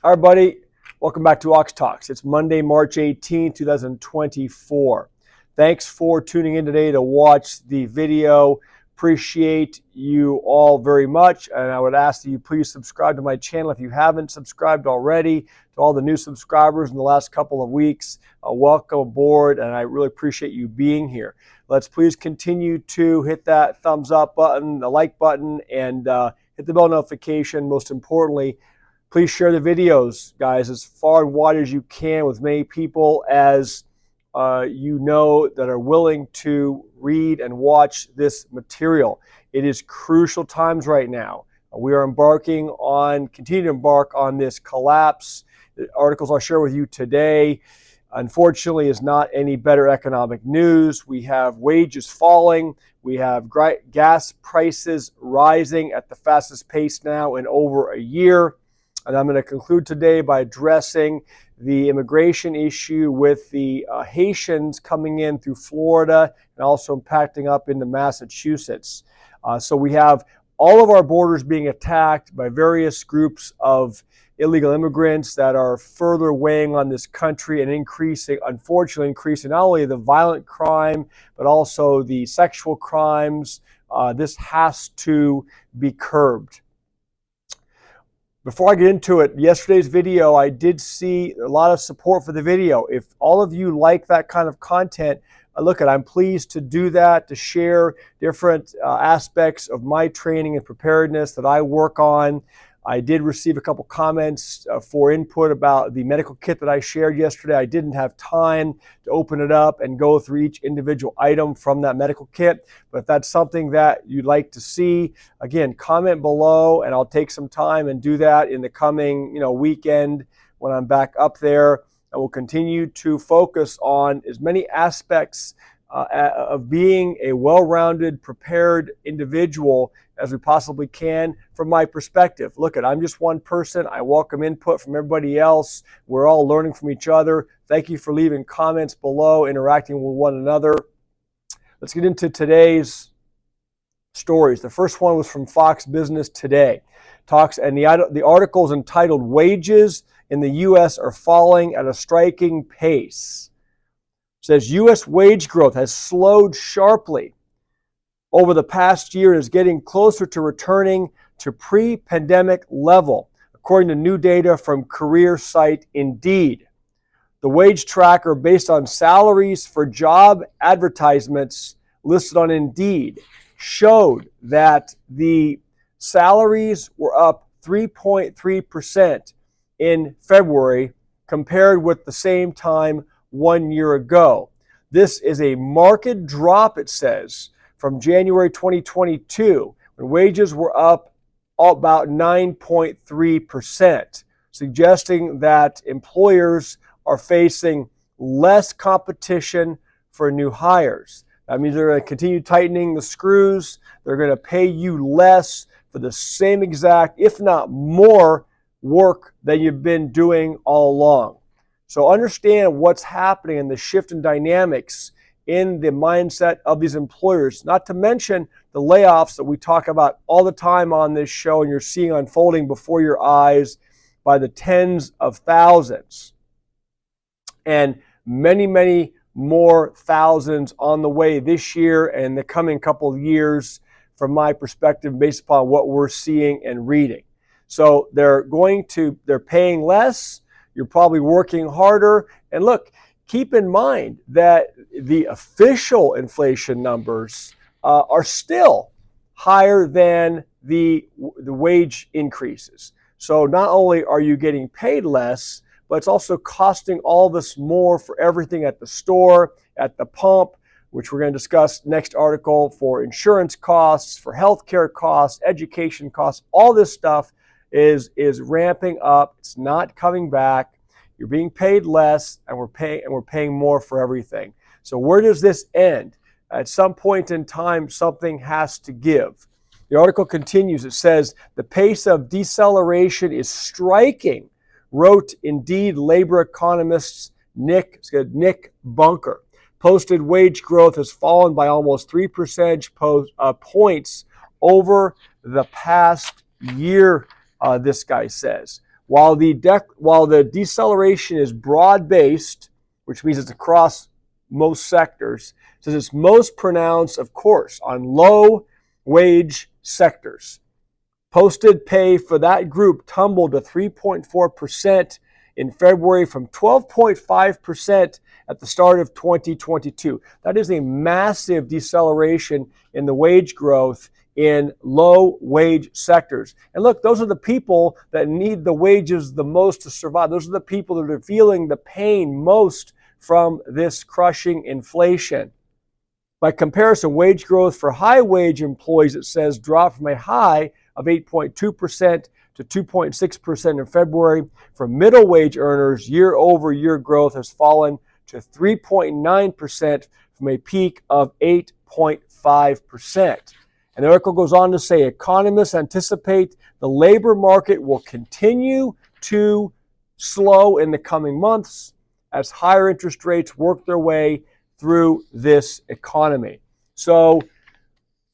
All right, buddy. Welcome back to Ox Talks. It's Monday, March 18, 2024. Thanks for tuning in today to watch the video. Appreciate you all very much. And I would ask that you please subscribe to my channel if you haven't subscribed already. To all the new subscribers in the last couple of weeks, welcome aboard. And I really appreciate you being here. Let's please continue to hit that thumbs up button, the like button, and hit the bell notification. Most importantly, please share the videos, guys, as far and wide as you can with many people as you know that are willing to read and watch this material. It is crucial times right now. We are continue to embark on this collapse. The articles I'll share with you today, unfortunately, is not any better economic news. We have wages falling. We have gas prices rising at the fastest pace now in over a year. And I'm going to conclude today by addressing the immigration issue with the Haitians coming in through Florida and also impacting up into Massachusetts. So we have all of our borders being attacked by various groups of illegal immigrants that are further weighing on this country and unfortunately increasing not only the violent crime, but also the sexual crimes. This has to be curbed. Before I get into it, yesterday's video, I did see a lot of support for the video. If all of you like that kind of content, I'm pleased to do that, to share different aspects of my training and preparedness that I work on. I did receive a couple comments for input about the medical kit that I shared yesterday. I didn't have time to open it up and go through each individual item from that medical kit. But if that's something that you'd like to see, again, comment below and I'll take some time and do that in the coming weekend when I'm back up there. And we'll continue to focus on as many aspects of being a well-rounded, prepared individual as we possibly can from my perspective. I'm just one person. I welcome input from everybody else. We're all learning from each other. Thank you for leaving comments below, interacting with one another. Let's get into today's stories. The first one was from Fox Business Today. The article is entitled, "Wages in the U.S. are falling at a striking pace." It says U.S. wage growth has slowed sharply over the past year and is getting closer to returning to pre-pandemic level, according to new data from career site Indeed. The wage tracker, based on salaries for job advertisements listed on Indeed, showed that the salaries were up 3.3% in February compared with the same time 1 year ago. This is a marked drop, it says, from January 2022, when wages were up about 9.3%, suggesting that employers are facing less competition for new hires. That means they're going to continue tightening the screws. They're going to pay you less for the same exact, if not more, work that you've been doing all along. So understand what's happening in the shift in dynamics in the mindset of these employers, not to mention the layoffs that we talk about all the time on this show and you're seeing unfolding before your eyes by the tens of thousands. And many, many more thousands on the way this year and the coming couple of years from my perspective based upon what we're seeing and reading. So they're paying less, you're probably working harder, and look, keep in mind that the official inflation numbers are still higher than the wage increases. So not only are you getting paid less, but it's also costing all of us more for everything at the store, at the pump, which we're going to discuss next article, for insurance costs, for healthcare costs, education costs. All this stuff is ramping up. It's not coming back. You're being paid less, and we're paying more for everything. So where does this end? At some point in time, something has to give. The article continues. It says, the pace of deceleration is striking, wrote Indeed labor economist Nick Bunker. Posted wage growth has fallen by almost 3 percentage points over the past year, this guy says. While the deceleration is broad-based, which means it's across most sectors, it says it's most pronounced, of course, on low-wage sectors. Posted pay for that group tumbled to 3.4% in February from 12.5% at the start of 2022. That is a massive deceleration in the wage growth in low-wage sectors. And look, those are the people that need the wages the most to survive. Those are the people that are feeling the pain most from this crushing inflation. By comparison, wage growth for high-wage employees, it says, dropped from a high of 8.2% to 2.6% in February. For middle wage earners, year-over-year growth has fallen to 3.9% from a peak of 8.5%. And the article goes on to say economists anticipate the labor market will continue to slow in the coming months as higher interest rates work their way through this economy. So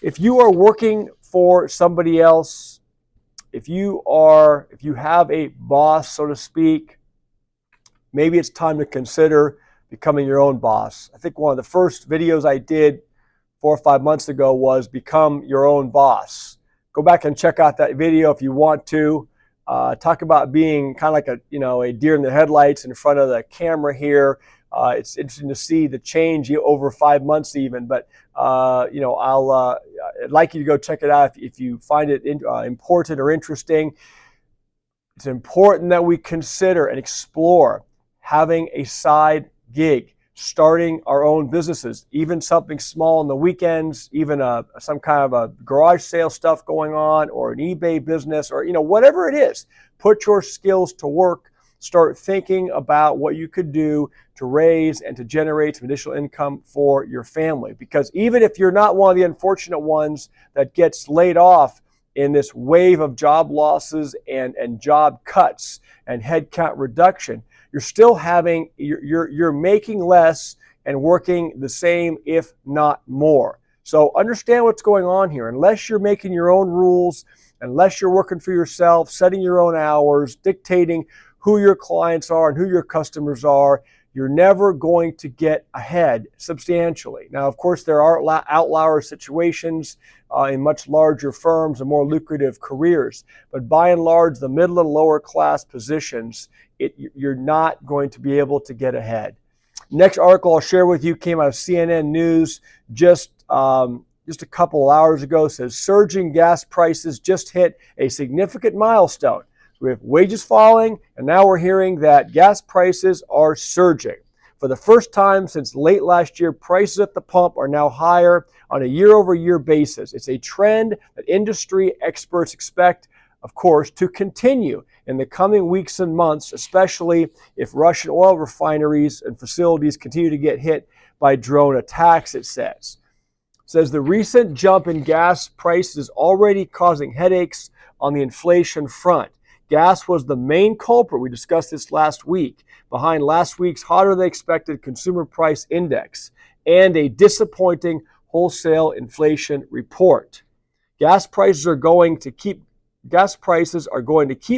if you are working for somebody else, if you have a boss, so to speak, maybe it's time to consider becoming your own boss. I think one of the first videos I did 4 or 5 months ago was become your own boss. Go back and check out that video if you want to. Talk about being kind of like a deer in the headlights in front of the camera here. It's interesting to see the change over 5 months even, but I'd like you to go check it out if you find it important or interesting. It's important that we consider and explore having a side gig, starting our own businesses, even something small on the weekends, even some kind of a garage sale stuff going on, or an eBay business, or whatever it is. Put your skills to work. Start thinking about what you could do to raise and to generate some additional income for your family. Because even if you're not one of the unfortunate ones that gets laid off in this wave of job losses and job cuts and headcount reduction, you're making less and working the same, if not more. So understand what's going on here. Unless you're making your own rules, unless you're working for yourself, setting your own hours, dictating who your clients are and who your customers are, you're never going to get ahead substantially. Now, of course, there are outlier situations in much larger firms and more lucrative careers. But by and large, the middle and lower class positions, you're not going to be able to get ahead. Next article I'll share with you came out of CNN News just a couple of hours ago. It says surging gas prices just hit a significant milestone. We have wages falling, and now we're hearing that gas prices are surging. For the first time since late last year, prices at the pump are now higher on a year-over-year basis. It's a trend that industry experts expect, of course, to continue in the coming weeks and months, especially if Russian oil refineries and facilities continue to get hit by drone attacks, it says. It says the recent jump in gas prices is already causing headaches on the inflation front. Gas was the main culprit, we discussed this last week, behind last week's hotter than expected consumer price index and a disappointing wholesale inflation report. Gas prices are going to keep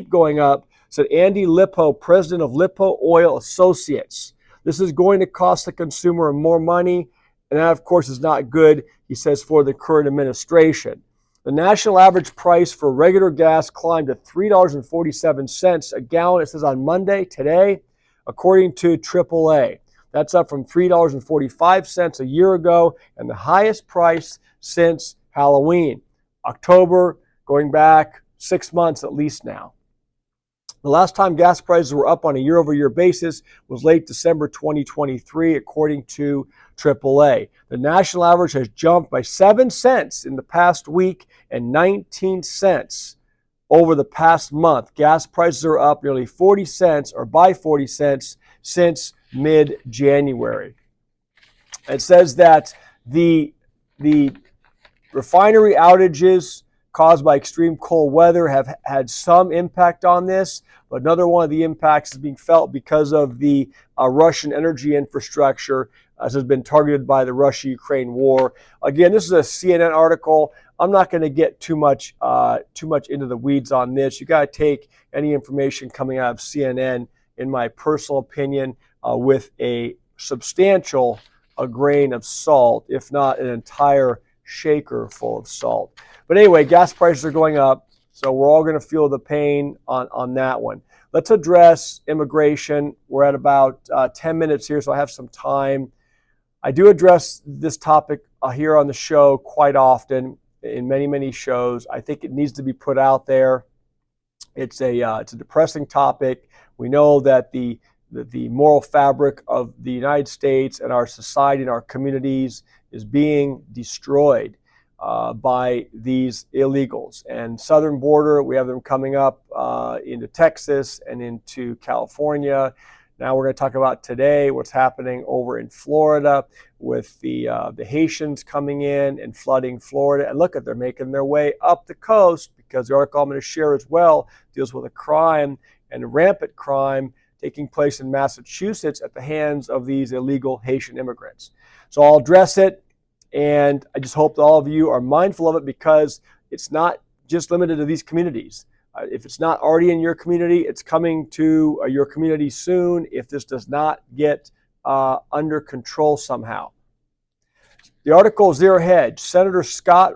going up, said Andy Lippo, president of Lippo Oil Associates. This is going to cost the consumer more money, and that, of course, is not good, he says, for the current administration. The national average price for regular gas climbed to $3.47 a gallon, it says on Monday, today, according to AAA. That's up from $3.45 a year ago and the highest price since Halloween. October, going back 6 months at least now. The last time gas prices were up on a year-over-year basis was late December 2023, according to AAA. The national average has jumped by 7 cents in the past week and 19 cents over the past month. Gas prices are up nearly 40 cents or by 40 cents since mid-January. It says that the refinery outages caused by extreme cold weather have had some impact on this, but another one of the impacts is being felt because of the Russian energy infrastructure as has been targeted by the Russia-Ukraine war. Again, this is a CNN article. I'm not going to get too much into the weeds on this. You got to take any information coming out of CNN, in my personal opinion, with a substantial grain of salt, if not an entire shaker full of salt. But anyway, gas prices are going up, so we're all going to feel the pain on that one. Let's address immigration. We're at about 10 minutes here, so I have some time. I do address this topic here on the show quite often, in many shows. I think it needs to be put out there. It's a depressing topic. We know that the moral fabric of the United States and our society and our communities is being destroyed by these illegals. And southern border, we have them coming up into Texas and into California. Now we're going to talk about today what's happening over in Florida with the Haitians coming in and flooding Florida. And look, they're making their way up the coast, because the article I'm going to share as well deals with a crime and rampant crime taking place in Massachusetts at the hands of these illegal Haitian immigrants. So I'll address it, and I just hope that all of you are mindful of it, because it's not just limited to these communities. If it's not already in your community, it's coming to your community soon if this does not get under control somehow. The article, Zero Hedge, Senators Scott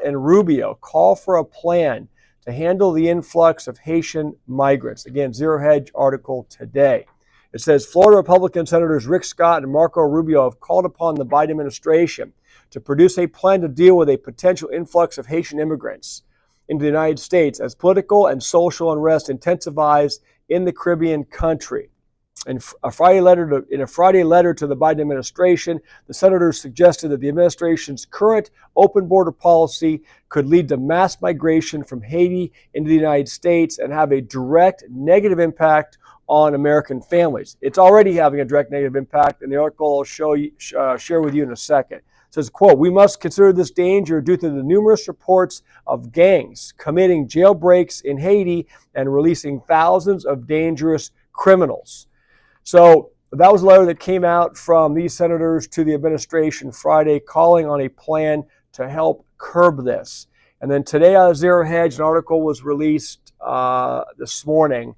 and Rubio call for a plan to handle the influx of Haitian migrants. Again, Zero Hedge article today. It says Florida Republican Senators Rick Scott and Marco Rubio have called upon the Biden administration to produce a plan to deal with a potential influx of Haitian immigrants into the United States as political and social unrest intensifies in the Caribbean country. In a Friday letter to the Biden administration, the senators suggested that the administration's current open border policy could lead to mass migration from Haiti into the United States and have a direct negative impact on American families. It's already having a direct negative impact, and the article I'll share with you in a second. It says, quote, "We must consider this danger due to the numerous reports of gangs committing jailbreaks in Haiti and releasing thousands of dangerous criminals." So that was a letter that came out from these senators to the administration Friday, calling on a plan to help curb this. And then today out of Zero Hedge, an article was released this morning.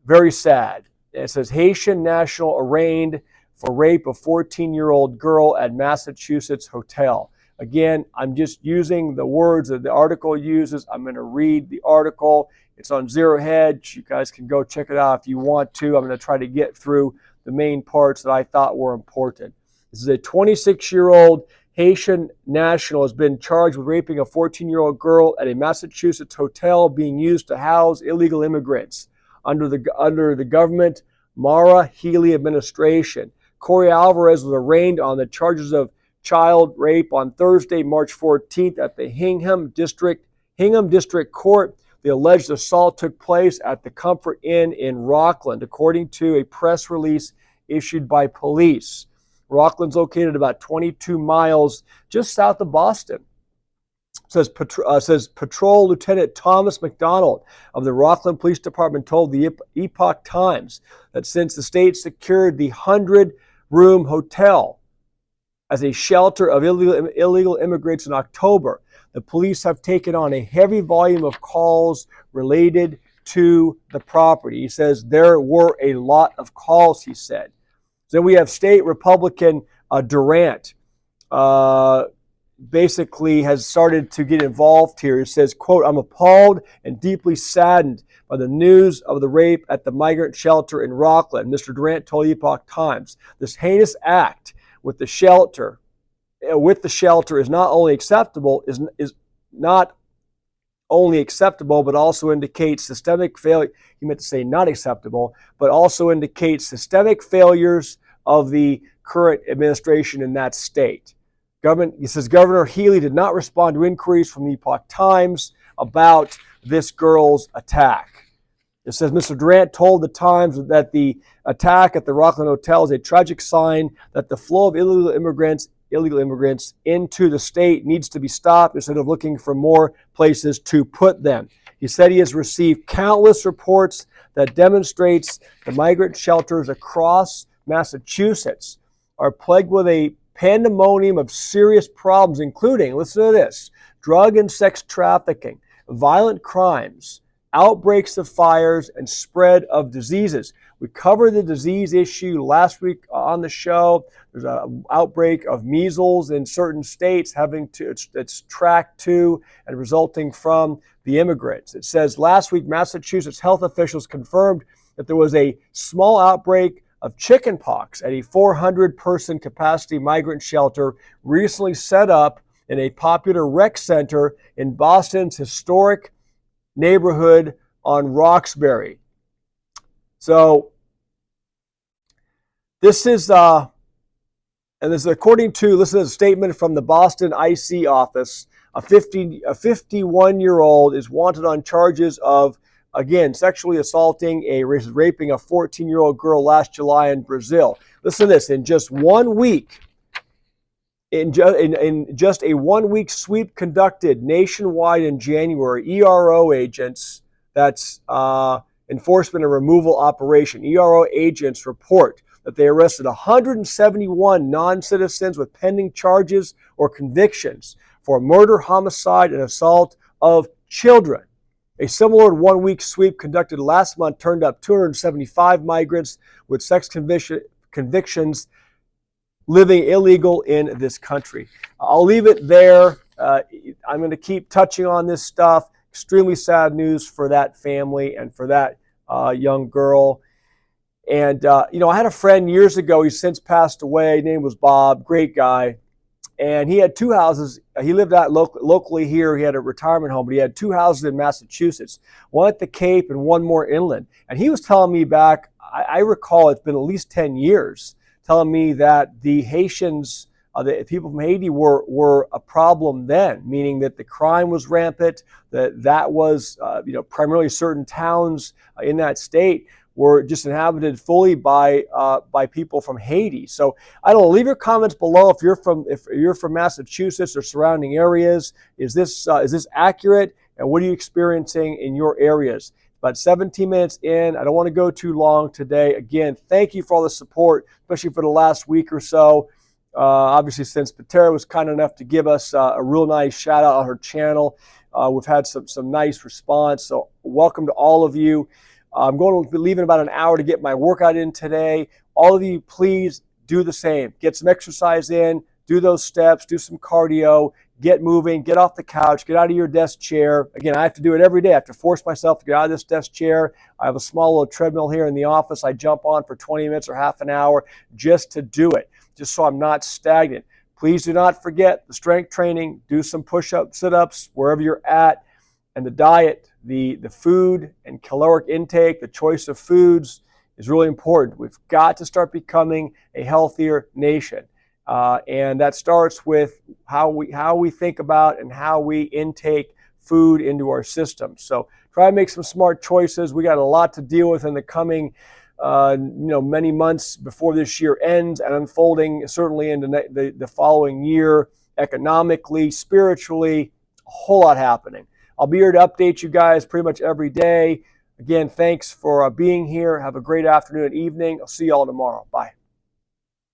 Very sad. It says Haitian national arraigned for rape of 14-year-old girl at Massachusetts hotel. Again, I'm just using the words that the article uses. I'm going to read the article. It's on Zero Hedge. You guys can go check it out if you want to. I'm going to try to get through the main parts that I thought were important. This is a 26-year-old Haitian national has been charged with raping a 14-year-old girl at a Massachusetts hotel being used to house illegal immigrants under the government Maura Healey administration. Corey Alvarez was arraigned on the charges of child rape on Thursday, March 14th at the Hingham District Court. The alleged assault took place at the Comfort Inn in Rockland, according to a press release issued by police. Rockland's located about 22 miles just south of Boston. Says Patrol Lieutenant Thomas McDonald of the Rockland Police Department told the Epoch Times that since the state secured the 100-room hotel as a shelter of illegal immigrants in October, the police have taken on a heavy volume of calls related to the property. He says there were a lot of calls, he said. Then we have State Republican Durant. Basically has started to get involved here. He says, quote, "I'm appalled and deeply saddened by the news of the rape at the migrant shelter in Rockland." Mr. Durant told Epoch Times, "This heinous act with the shelter is not only acceptable, but also indicates systemic failure." He meant to say not acceptable, but also indicates systemic failures of the current administration in that state. He says Governor Healey did not respond to inquiries from the Epoch Times about this girl's attack. It says Mr. Durant told the Times that the attack at the Rockland Hotel is a tragic sign that the flow of illegal immigrants into the state needs to be stopped instead of looking for more places to put them. He said he has received countless reports that demonstrates the migrant shelters across Massachusetts are plagued with a pandemonium of serious problems, including, listen to this, drug and sex trafficking, violent crimes, outbreaks of fires, and spread of diseases. We covered the disease issue last week on the show. There's an outbreak of measles in certain states it's tracked to and resulting from the immigrants. It says last week, Massachusetts health officials confirmed that there was a small outbreak of chickenpox at a 400-person capacity migrant shelter recently set up in a popular rec center in Boston's historic neighborhood on Roxbury. So this is, and this is according to, listen to a statement from the Boston IC office. A 51-year-old is wanted on charges of, again, sexually assaulting, raping a 14-year-old girl last July in Brazil. Listen to this, in just 1 week, in just a 1 week sweep conducted nationwide in January, ERO agents, that's enforcement and removal operation, ERO agents report that they arrested 171 non-citizens with pending charges or convictions for murder, homicide, and assault of children. A similar 1 week sweep conducted last month turned up 275 migrants with sex convictions living illegal in this country. I'll leave it there. I'm going to keep touching on this stuff. Extremely sad news for that family and for that young girl. And, I had a friend years ago. He's since passed away. His name was Bob, great guy. And he had 2 houses. He lived out locally here. He had a retirement home, but he had 2 houses in Massachusetts, one at the Cape and one more inland. And he was telling me back, I recall it's been at least 10 years, telling me that the Haitians, the people from Haiti were a problem then, meaning that the crime was rampant, that was, primarily certain towns in that state were just inhabited fully by people from Haiti. So I don't know, leave your comments below if you're from Massachusetts or surrounding areas. Is this accurate? And what are you experiencing in your areas? About 17 minutes in. I don't want to go too long today. Again, thank you for all the support, especially for the last week or so. Obviously, since Patera was kind enough to give us a real nice shout out on her channel, we've had some nice response. So welcome to all of you. I'm going to be leaving about an hour to get my workout in today. All of you, please do the same. Get some exercise in, do those steps, do some cardio, get moving, get off the couch, get out of your desk chair. Again, I have to do it every day. I have to force myself to get out of this desk chair. I have a small little treadmill here in the office I jump on for 20 minutes or half an hour just to do it, just so I'm not stagnant. Please do not forget the strength training. Do some push-ups, sit-ups, wherever you're at. And the diet, the food and caloric intake, the choice of foods is really important. We've got to start becoming a healthier nation. And that starts with how we think about and how we intake food into our system. So try to make some smart choices. We got a lot to deal with in the coming many months before this year ends and unfolding certainly into the following year, economically, spiritually, a whole lot happening. I'll be here to update you guys pretty much every day. Again, thanks for being here. Have a great afternoon and evening. I'll see you all tomorrow. Bye.